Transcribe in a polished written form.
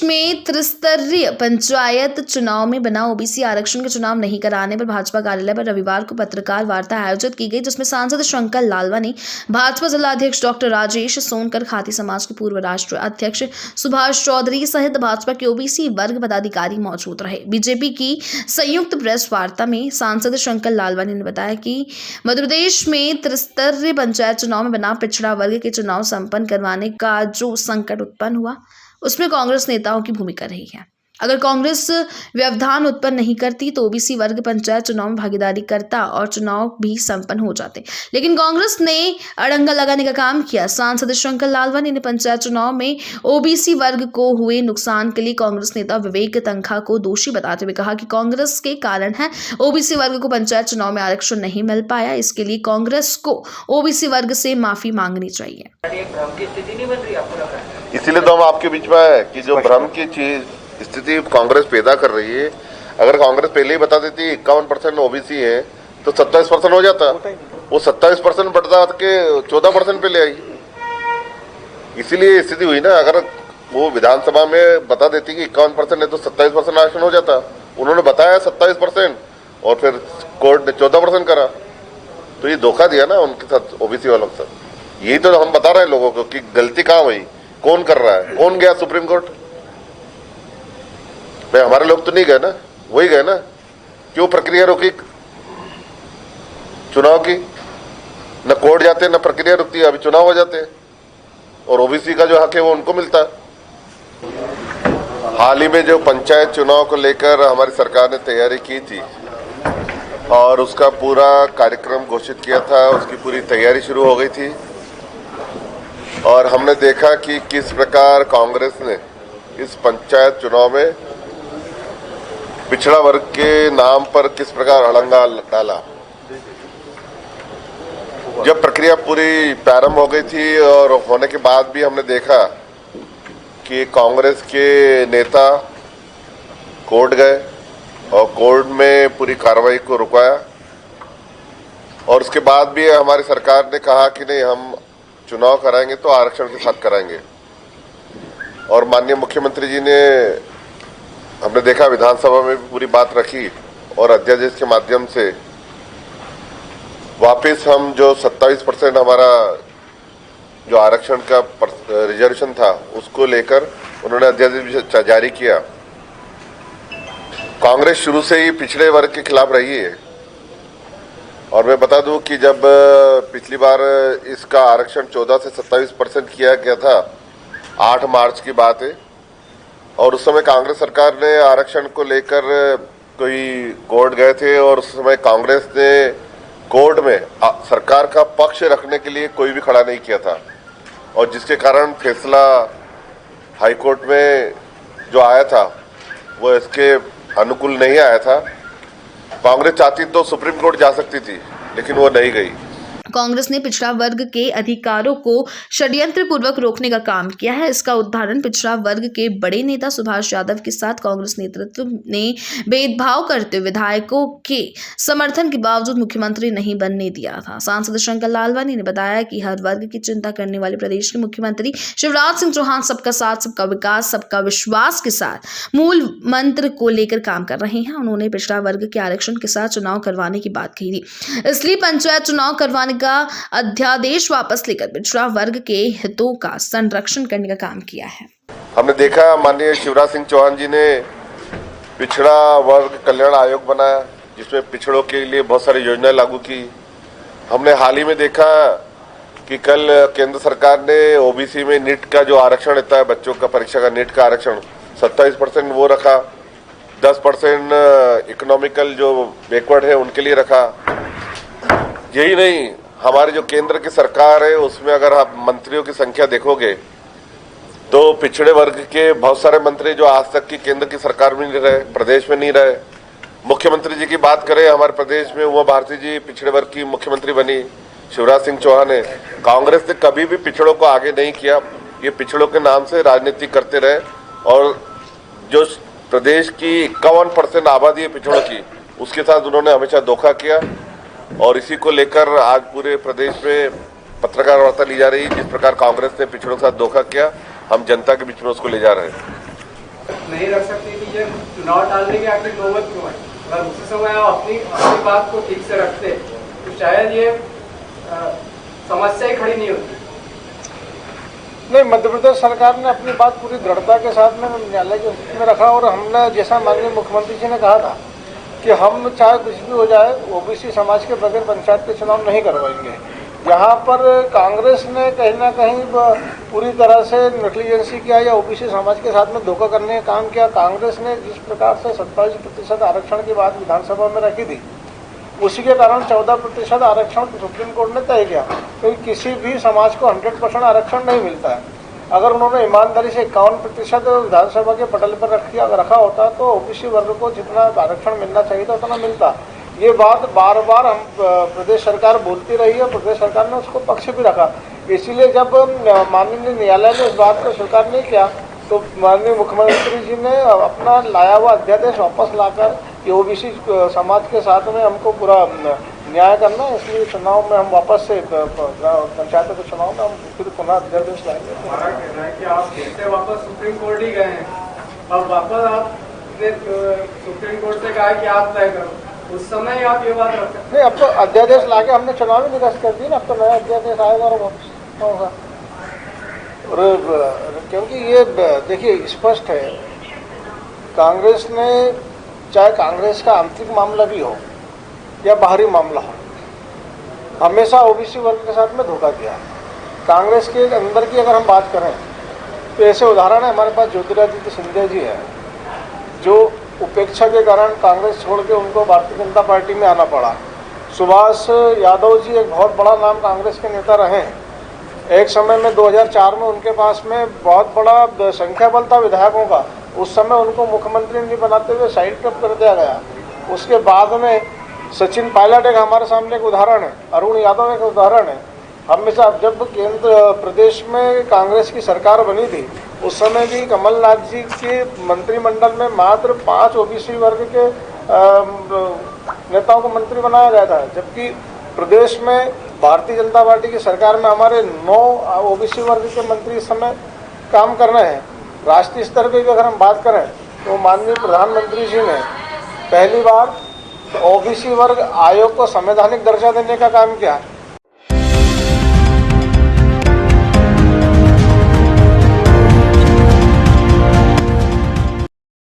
में त्रिस्तरीय पंचायत चुनाव में बना ओबीसी आरक्षण के चुनाव नहीं कराने पर भाजपा कार्यालय पर रविवार को पत्रकार वार्ता आयोजित की गई, जिसमें सांसद शंकर लालवानी, भाजपा जिलाध्यक्ष डॉक्टर राजेश सोनकर, खाती समाज के पूर्व राष्ट्रीय अध्यक्ष सुभाष चौधरी सहित भाजपा के ओबीसी वर्ग पदाधिकारी मौजूद रहे। बीजेपी की संयुक्त प्रेस वार्ता में सांसद शंकर लालवानी ने बताया कि मध्य प्रदेश में त्रिस्तरीय पंचायत चुनाव में बना पिछड़ा वर्ग के चुनाव संपन्न करवाने का जो संकट उत्पन्न हुआ, उसमें कांग्रेस नेताओं की भूमिका रही है। अगर कांग्रेस व्यवधान उत्पन्न नहीं करती तो ओबीसी वर्ग पंचायत चुनाव में भागीदारी करता और चुनाव भी संपन्न हो जाते, लेकिन कांग्रेस ने अड़ंगा लगाने का काम किया। सांसद शंकर लालवानी ने पंचायत चुनाव में ओबीसी वर्ग को हुए नुकसान के लिए कांग्रेस नेता विवेक तनखा को दोषी बताते हुए कहा कि कांग्रेस के कारण है ओबीसी वर्ग को पंचायत चुनाव में आरक्षण नहीं मिल पाया। इसके लिए कांग्रेस को ओबीसी वर्ग से माफी मांगनी चाहिए। इसीलिए तो हम आपके बीच में है कि जो भ्रम की चीज स्थिति कांग्रेस पैदा कर रही है, अगर कांग्रेस पहले ही बता देती 51% ओबीसी है तो 27% हो जाता। वो 27% बढ़ता के 14% पे ले आई, इसीलिए स्थिति हुई ना। अगर वो विधानसभा में बता देती कि 51% है तो 27% आरक्षण हो जाता। उन्होंने बताया 27% और फिर कोर्ट ने 14% करा, तो ये धोखा दिया ना उनके साथ, ओबीसी वालों के साथ। यही तो हम बता रहे हैं लोगों को कि गलती कहाँ हुई, कौन कर रहा है, कौन गया सुप्रीम कोर्ट। भाई हमारे लोग तो नहीं गए ना, वही गए ना। क्यों प्रक्रिया रोकी चुनाव की? न कोर्ट जाते न प्रक्रिया रुकती, अभी चुनाव हो जाते हैं और ओबीसी का जो हक है वो उनको मिलता है। हाल ही में जो पंचायत चुनाव को लेकर हमारी सरकार ने तैयारी की थी और उसका पूरा कार्यक्रम घोषित किया था, उसकी पूरी तैयारी शुरू हो गई थी और हमने देखा कि किस प्रकार कांग्रेस ने इस पंचायत चुनाव में पिछड़ा वर्ग के नाम पर किस प्रकार अड़ंगा डाला। जब प्रक्रिया पूरी प्रारंभ हो गई थी और होने के बाद भी हमने देखा कि कांग्रेस के नेता कोर्ट गए और कोर्ट में पूरी कार्रवाई को रुकवाया और उसके बाद भी हमारी सरकार ने कहा कि नहीं, हम चुनाव कराएंगे तो आरक्षण के साथ कराएंगे। और माननीय मुख्यमंत्री जी ने, हमने देखा विधानसभा में भी पूरी बात रखी और अध्यादेश के माध्यम से वापस हम जो 27% हमारा जो आरक्षण का रिजर्वेशन था उसको लेकर उन्होंने अध्यादेश जारी किया। कांग्रेस शुरू से ही पिछड़े वर्ग के खिलाफ रही है और मैं बता दूं कि जब पिछली बार इसका आरक्षण 14 से 27% किया गया था, 8 मार्च की बात है, और उस समय कांग्रेस सरकार ने आरक्षण को लेकर कोई कोर्ट गए थे और उस समय कांग्रेस ने कोर्ट में सरकार का पक्ष रखने के लिए कोई भी खड़ा नहीं किया था और जिसके कारण फैसला हाईकोर्ट में जो आया था वो इसके अनुकूल नहीं आया था। कांग्रेस चाहती तो सुप्रीम कोर्ट जा सकती थी, लेकिन वो नहीं गई। कांग्रेस ने पिछड़ा वर्ग के अधिकारों को षड्यंत्र पूर्वक रोकने का काम किया है। इसका उदाहरण पिछड़ा वर्ग के बड़े नेता सुभाष यादव के साथ कांग्रेस नेतृत्व ने भेदभाव करते हुए विधायकों के समर्थन के बावजूद मुख्यमंत्री नहीं बनने दिया था। सांसद शंकर लालवानी ने बताया कि हर वर्ग की चिंता करने वाले प्रदेश के मुख्यमंत्री शिवराज सिंह चौहान सबका साथ, सबका विकास, सबका विश्वास के साथ मूल मंत्र को लेकर काम कर रहे हैं। उन्होंने पिछड़ा वर्ग के आरक्षण के साथ चुनाव करवाने की बात कही थी, इसलिए पंचायत चुनाव करवाने का अध्यादेश वापस लेकर पिछड़ा वर्ग के हितों का संरक्षण करने का काम किया है। हमने देखा माननीय शिवराज सिंह चौहान जी ने पिछड़ा वर्ग कल्याण आयोग बनाया, जिसमें पिछड़ों के लिए बहुत सारी योजनाएं लागू की। हमने हाल ही में देखा कि कल केंद्र सरकार ने ओबीसी में नीट का जो आरक्षण रहता है, बच्चों का परीक्षा का नीट का आरक्षण 27% वो रखा, 10% इकोनॉमिकल जो बैकवर्ड है उनके लिए रखा। यही नहीं, हमारी जो केंद्र की सरकार है उसमें अगर आप मंत्रियों की संख्या देखोगे तो पिछड़े वर्ग के बहुत सारे मंत्री जो आज तक की केंद्र की सरकार में नहीं रहे, प्रदेश में नहीं रहे। मुख्यमंत्री जी की बात करें, हमारे प्रदेश में उमा भारती जी पिछड़े वर्ग की मुख्यमंत्री बनी, शिवराज सिंह चौहान है। कांग्रेस ने कभी भी पिछड़ों को आगे नहीं किया, ये पिछड़ों के नाम से राजनीति करते रहे और जो प्रदेश की 51% आबादी है पिछड़ों की, उसके साथ उन्होंने हमेशा धोखा किया और इसी को लेकर आज पूरे प्रदेश में पत्रकार वार्ता ली जा रही है। जिस प्रकार कांग्रेस ने पिछड़ों के साथ धोखा किया, हम जनता के बीच में उसको ले जा रहे हैं। नहीं रख सकती थी? ये चुनाव टालने की आखिर नौबत क्यों आई? अगर उसी समय आप अपनी बात को ठीक से रखते तो शायद ये समस्या ही खड़ी नहीं होती। नहीं, मध्य प्रदेश सरकार ने अपनी बात पूरी दृढ़ता के साथ में न्यायालय के स्थिति में रखा और हमने, जैसा माननीय मुख्यमंत्री जी ने कहा था कि हम चाहे कुछ भी हो जाए ओबीसी समाज के बगैर पंचायत के चुनाव नहीं करवाएंगे। यहाँ पर कांग्रेस ने कहीं ना कहीं पूरी तरह से नेग्लिजेंसी किया या ओबीसी समाज के साथ में धोखा करने का काम किया। कांग्रेस ने जिस प्रकार से 27% आरक्षण की बात विधानसभा में रखी थी, उसी के कारण 14% आरक्षण सुप्रीम कोर्ट ने तय किया, क्योंकि किसी भी समाज को 100% आरक्षण नहीं मिलता है। अगर उन्होंने ईमानदारी से 51% विधानसभा के पटल पर रखा होता तो ओबीसी वर्ग को जितना आरक्षण मिलना चाहिए था उतना मिलता। ये बात बार बार हम प्रदेश सरकार बोलती रही है, प्रदेश सरकार ने उसको पक्ष भी रखा। इसीलिए जब माननीय न्यायालय ने इस बात को स्वीकार नहीं किया तो माननीय मुख्यमंत्री जी ने अपना लाया हुआ अध्यादेश वापस लाकर ये ओबीसी समाज के साथ में हमको पूरा न्याय करना है, इसलिए चुनाव में हम वापस से पंचायत के चुनाव में हम फिर पुनः अध्यादेश लाएंगे। हमारा कहना है कि आप फिर से वापस सुप्रीम कोर्ट ही गए हैं, अब वापस आपने सुप्रीम कोर्ट से कहा कि आप तय करो, उस समय आप ये बात रख सकते। नहीं, अब तो अध्यादेश लाके हमने चुनाव ही निरस्त कर दी ना, अब तो नया अध्यादेश आएगा और वापस होगा। और क्योंकि ये देखिए स्पष्ट है, कांग्रेस ने, चाहे कांग्रेस का आंतरिक मामला भी हो या बाहरी मामला हो, हमेशा ओबीसी वर्ग के साथ में धोखा किया। कांग्रेस के अंदर की अगर हम बात करें तो ऐसे उदाहरण है, हमारे पास ज्योतिरादित्य सिंधिया जी है जो उपेक्षा के कारण कांग्रेस छोड़ के उनको भारतीय जनता पार्टी में आना पड़ा। सुभाष यादव जी एक बहुत बड़ा नाम कांग्रेस के नेता रहे हैं। एक समय में 2004 में उनके पास में बहुत बड़ा संख्या बल था विधायकों का, उस समय उनको मुख्यमंत्री नहीं बनाते हुए साइड कर दिया गया। उसके बाद में सचिन पायलट एक हमारे सामने एक उदाहरण है, अरुण यादव एक उदाहरण है। हमेशा जब केंद्र प्रदेश में कांग्रेस की सरकार बनी थी उस समय भी कमलनाथ जी के मंत्रिमंडल में मात्र 5 ओबीसी वर्ग के नेताओं को मंत्री बनाया गया था, जबकि प्रदेश में भारतीय जनता पार्टी की सरकार में हमारे 9 ओबीसी वर्ग के मंत्री इस समय काम कर रहे हैं। राष्ट्रीय स्तर पर भी अगर हम बात करें तो माननीय प्रधानमंत्री जी ने पहली बार ओबीसी वर्ग आयोग को संवैधानिक दर्जा देने का काम किया।